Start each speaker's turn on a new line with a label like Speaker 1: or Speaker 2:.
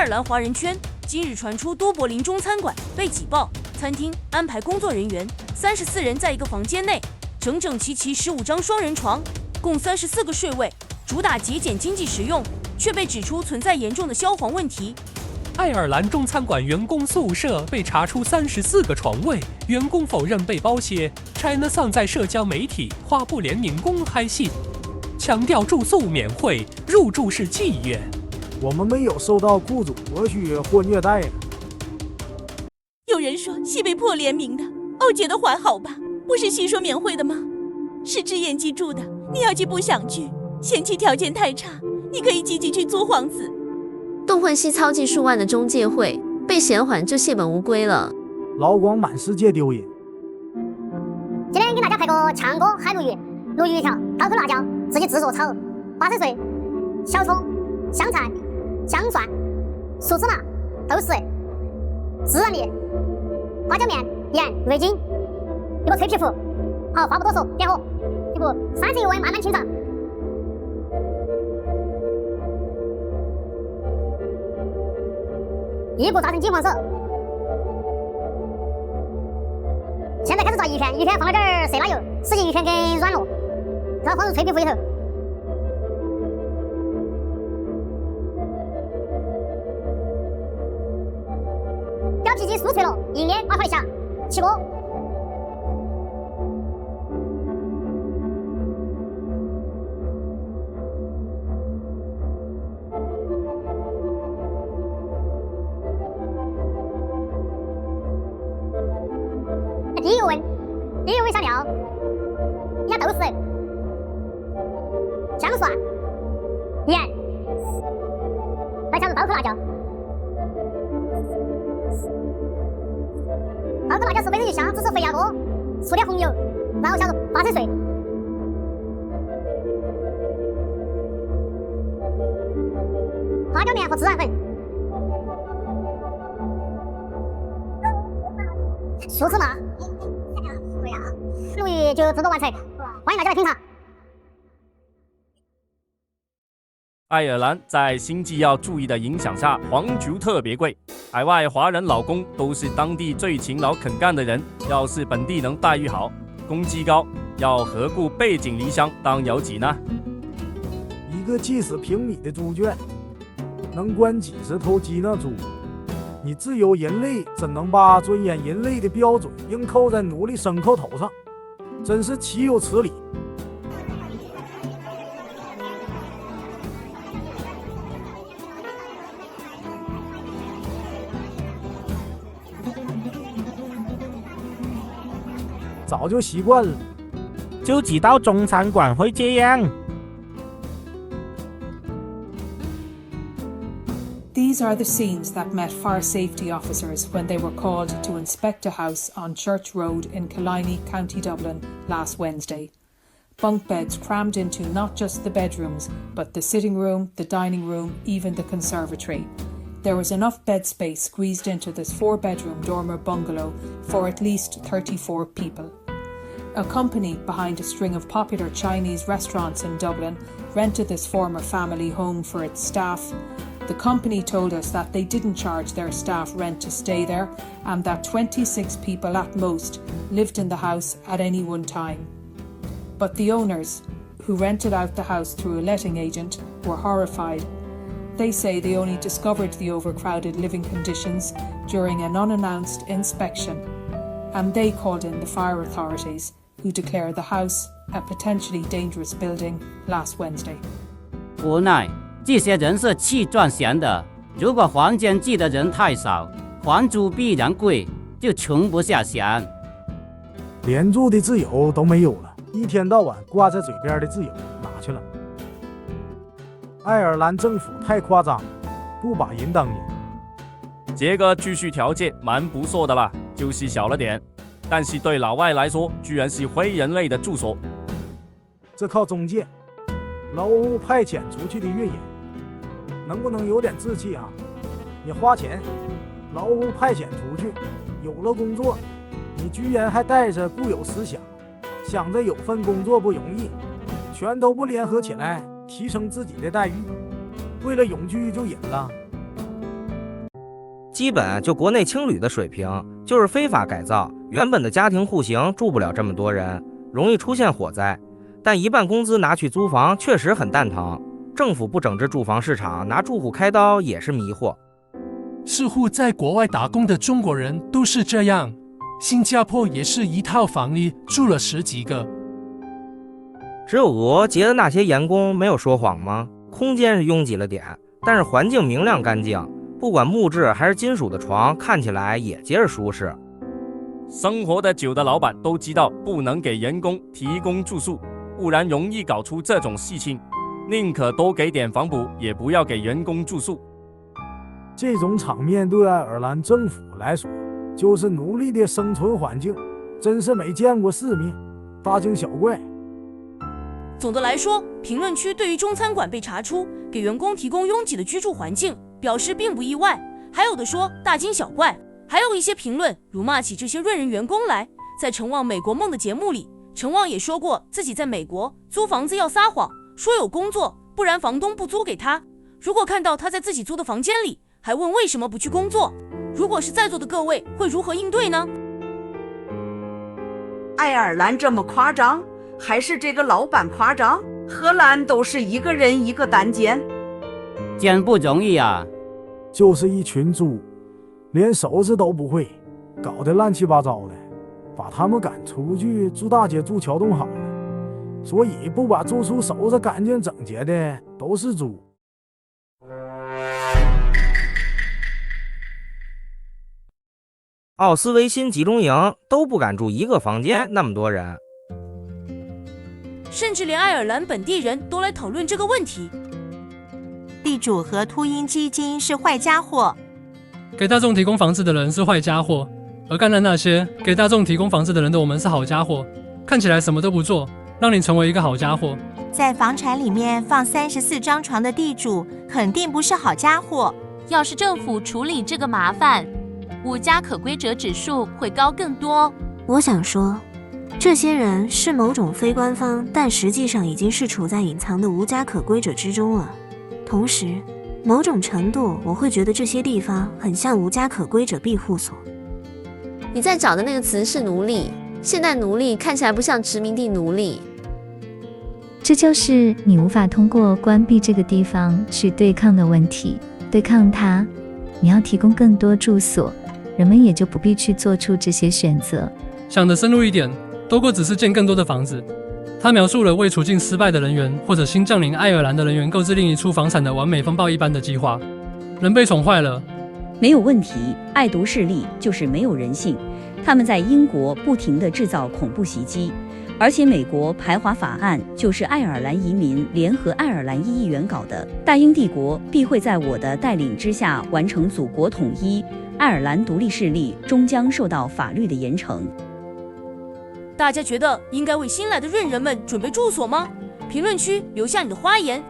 Speaker 1: 尔兰华人圈今日传出多柏林中餐馆被挤爆，餐厅安排工作人员34人在一个房间内，整整齐齐15张双人床，共34个睡位，主打节俭经济实用，却被指出存在严重的消防问题。
Speaker 2: 爱尔兰中餐馆员工宿舍被查出34个床位，员工否认被包挟。China Sun 在社交媒体发布联名公开信，强调住宿免费，入住是契约。
Speaker 3: 我们没有受到雇主剥削或虐待。
Speaker 4: 有人说系被迫联名的，欧姐的还好吧？不是系说免费的吗？是只眼记住的，你要是不想去，嫌弃条件太差，你可以积极去租房子。
Speaker 5: 动混系操记数万的中介会被嫌缓就血本无归了，
Speaker 3: 劳光满世界丢人。
Speaker 6: 今天给大家拍个炝锅海鲈鱼，鲈鱼一条，刀口辣椒自己制作炒，花生碎、小葱、香菜、姜蒜、熟芝麻、豆豉、孜然粒、花椒面、盐、味精，一个脆皮糊。好，话不多说，点火，一股山水油温慢慢清上。一步炸成金黄色。现在开始炸鱼片，鱼片放了点色拉油，使鱼片更软了，然后放入脆皮糊里头。表皮筋酥脆了，一捏拿回下，起锅。低油温，低油温下料，一下豆豉、姜蒜、盐，再加入刀口辣椒。刀口辣椒是本身就香，只是肥鸭多，出点红油，然后加入花生碎。花椒面和孜然粉，熟芝麻。鲈鱼就制作完成，欢迎大家来品尝。
Speaker 7: 爱尔兰在新纪要注意的影响下，黄酒特别贵。海外华人老公都是当地最勤劳肯干的人，要是本地人待遇好，工资高，要何故背井离乡当游击呢？
Speaker 3: 一个几十平米的猪圈，能关几十头鸡呢猪。你自由人类怎能把尊严人类的标准硬扣在奴隶牲口头上？真是岂有此理！早就习惯了，
Speaker 8: 就知道中餐馆会这样。
Speaker 9: These are the scenes that met fire safety officers when they were called to inspect a house on Church Road in Killiney, County Dublin, last Wednesday. Bunk beds crammed into not just the bedrooms, but the sitting room, the dining room, even the conservatory. There was enough bed space squeezed into this 4-bedroom dormer bungalow for at least 34 people. A company behind a string of popular Chinese restaurants in Dublin rented this former family home for its staff. The company told us that they didn't charge their staff rent to stay there and that 26 people at most lived in the house at any one time. But the owners, who rented out the house through a letting agent, were horrified. They say they only discovered the overcrowded living conditions during an unannounced inspection, and they called in the fire authorities, who declared the house a potentially dangerous building last Wednesday.
Speaker 8: 无奈这些人是去赚钱的，如果房间住的人太少，房租必然贵，就存不下钱。
Speaker 3: 连住的自由都没有了，一天到晚挂在嘴边的自由哪去了？爱尔兰政府太夸张，不把人当人。
Speaker 7: 这个居住条件蛮不错的啦，就是小了点，但是对老外来说，居然是非人类的住所。
Speaker 3: 这靠中介、劳务派遣出去的运营，能不能有点志气啊？你花钱，劳务派遣出去，有了工作，你居然还带着固有思想，想着有份工作不容易，全都不联合起来提升自己的待遇，为了永居就忍了。
Speaker 10: 基本就国内青旅的水平，就是非法改造，原本的家庭户型住不了这么多人，容易出现火灾。但一半工资拿去租房，确实很蛋疼。政府不整治住房市场，拿住户开刀也是迷惑。
Speaker 2: 似乎在国外打工的中国人都是这样，新加坡也是一套房里住了10几个。
Speaker 10: 只有俄结的那些员工没有说谎吗？空间是拥挤了点，但是环境明亮干净，不管木质还是金属的床，看起来也结实舒适。
Speaker 7: 生活的久的老板都知道不能给员工提供住宿，不然容易搞出这种事情，宁可多给点房补，也不要给员工住宿。
Speaker 3: 这种场面对爱尔兰政府来说，就是奴隶的生存环境，真是没见过世面，大惊小怪。
Speaker 1: 总的来说，评论区对于中餐馆被查出给员工提供拥挤的居住环境表示并不意外，还有的说大惊小怪，还有一些评论辱骂起这些润人员工来。在陈旺美国梦的节目里，陈旺也说过自己在美国租房子要撒谎，说有工作，不然房东不租给他。如果看到他在自己租的房间里，还问为什么不去工作，如果是在座的各位会如何应对呢？
Speaker 11: 爱尔兰这么夸张，还是这个老板夸张？荷兰都是一个人一个单间，
Speaker 8: 真不容易啊！
Speaker 3: 就是一群猪，连收拾都不会，搞得乱七八糟的，把他们赶出去住大街住桥洞好了。所以不把住处收拾干净整洁的都是猪。
Speaker 10: 奥斯维辛集中营都不敢住一个房间，那么多人。
Speaker 1: 甚至连爱尔兰本地人都来讨论这个问题。
Speaker 4: 地主和秃鹰基金是坏家伙，
Speaker 2: 给大众提供房子的人是坏家伙，而干了那些给大众提供房子的人的我们是好家伙。看起来什么都不做，让你成为一个好家伙。
Speaker 4: 在房产里面放34张床的地主肯定不是好家伙。
Speaker 12: 要是政府处理这个麻烦，无家可归者指数会高更多。
Speaker 5: 我想说，这些人是某种非官方，但实际上已经是处在隐藏的无家可归者之中了。同时，某种程度我会觉得这些地方很像无家可归者庇护所。你在找的那个词是奴隶，现代奴隶看起来不像殖民地奴隶。
Speaker 13: 这就是你无法通过关闭这个地方去对抗的问题。对抗它，你要提供更多住所，人们也就不必去做出这些选择。
Speaker 2: 想得深入一点，多过只是建更多的房子。他描述了为处境失败的人员或者新降临爱尔兰的人员购置另一处房产的完美风暴一般的计划。人被宠坏了，
Speaker 14: 没有问题。爱读势力就是没有人性，他们在英国不停地制造恐怖袭击，而且美国排华法案就是爱尔兰移民联合爱尔兰议员搞的。大英帝国必会在我的带领之下完成祖国统一，爱尔兰独立势力终将受到法律的严惩。
Speaker 1: 大家觉得应该为新来的润人们准备住所吗？评论区留下你的花言。